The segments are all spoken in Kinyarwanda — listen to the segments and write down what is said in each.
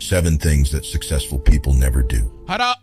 7 things that successful people never do.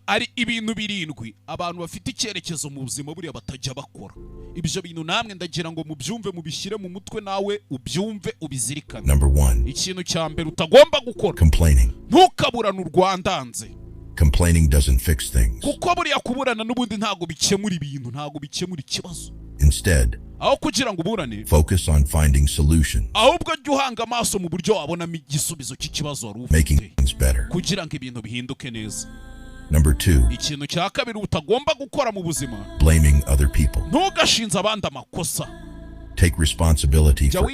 Ari ibintu birindwi abantu bafite icyerekezo mu buzima buriya batajya bakora. Ibyo bintu namwe ndagira ngo mubyumve mubishyire mu mutwe nawe ubyumve ubizirikane. Number 1. Ikintu cya mbere utagomba gukora. Complaining. Ntukaburana urwandanze. Complaining doesn't fix things. Kuko buriya kuburana n'ubundi ntago bikemura ibintu, ntago bikemura ikibazo. Instead, aho kugira ngo uburane, focus on finding solutions. Ahubwo jya uhanga amaso mu buryo wabonamo igisubizo cy'ikibazo wari ufite. Making things better. Kugira ngo ibintu bihinduke neza. Number 2. Ikintu cya kabiri utagomba gukora mu buzima. Blaming other people. Ntugashinze abandi amakosa. Take responsibility for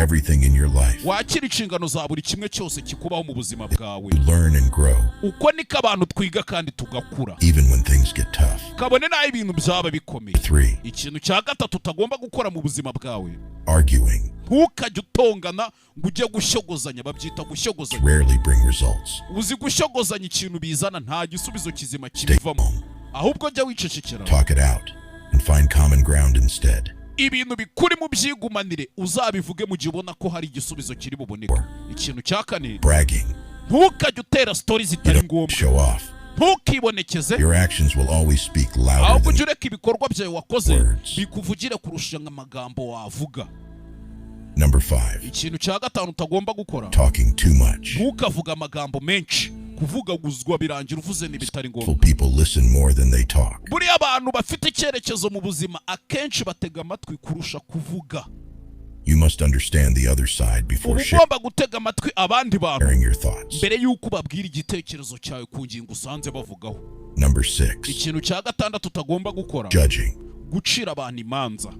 everything in your life. Wakira inshingano za buri kimwe cyose kikubaho mu buzima bwawe. You learn and grow. Uko niko abantu twiga kandi tugakura. Even when things get tough. Kabone naho ibintu byaba bikomeye. 3. Ikintu cya gatatu utagomba gukora mu buzima bwawe. Arguing. Ntukajye utongana ngo ujye gushyogozanya, babyita gushyogozanya. Rarely bring results. Uzi gushyogozanya ikintu bizana nta gisubizo kizima kibivamo. Ahubwo jya wicecekera. Talk it out and find common ground instead. Ibintu bikuri mu byigumanire uzabivuge mu gihe ubona ko hari igisubizo kiri buboneka. Ikintu cya kane, bragging. Ntukajye utera stories zitari ngombwa. Show off. Ntukibonekeze. Your actions will always speak louder ahubwo than ureka ibikorwa byawe wakoze words. bikuvugire kurusha amagambo wavuga. Number 5. Ikintu cya gatanu utagomba gukora, talking too much. Ntukavuga amagambo menshi. Kuvuga guzwa birangira uvuze n'ibitari ngombwa. People listen more than they talk. Buri abantu bafite icyerekezo mu buzima akenshi batega amatwi kurusha kuvuga. You must understand the other side before ugomba gutega amatwi abandi bantu sharing your thoughts. mbere yuko babwira igitekerezo cyawe ku ngingo usanze bavugaho. Number 6. Ikintu cya gatandatu utagomba gukora, judging. Gucira abantu imanza.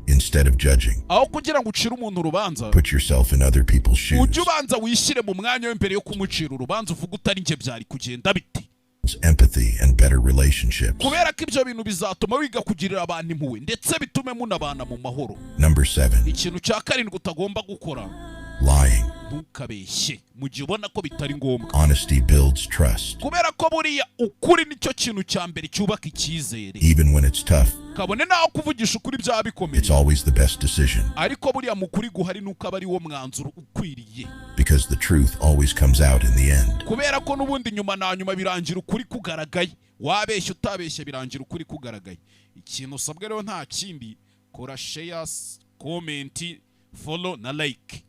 Instead of judging, aho kugira ngo ucire umuntu urubanza, put yourself in other people's shoes. ujye ubanza wishyire mu mwanya we mbere yo kumucira urubanza, uvuga utari njye byari kugenda biti. Empathy and better relationships. Kubera ko ibyo bintu bizatuma wiga kugirira abantu impuhwe ndetse bitume munabana mu mahoro. Number 7. Ikintu cya karindwi utagomba gukora, lying. Ntukabeshye mu gihe ubona ko bitari ngombwa. Honesty builds trust. Kubera ko buriya ukuri nicyo kintu cya mbere cyubaka icyizere. Even when it's tough, kabone naho kuvugisha ukuri byaba bikomeye, it's always the best decision. Ariko buriya mu kuri guhari nuko aba ari wo mwanzuro ukwiriye. Because the truth always comes out in the end. Kubera ko n'ubundi nyuma na nyuma birangira ukuri kugaragaye. Wabeshye utabeshye birangira ukuri kugaragaye. Ikintu usabwe rero nta kindi, kora shares, comment, follow na like.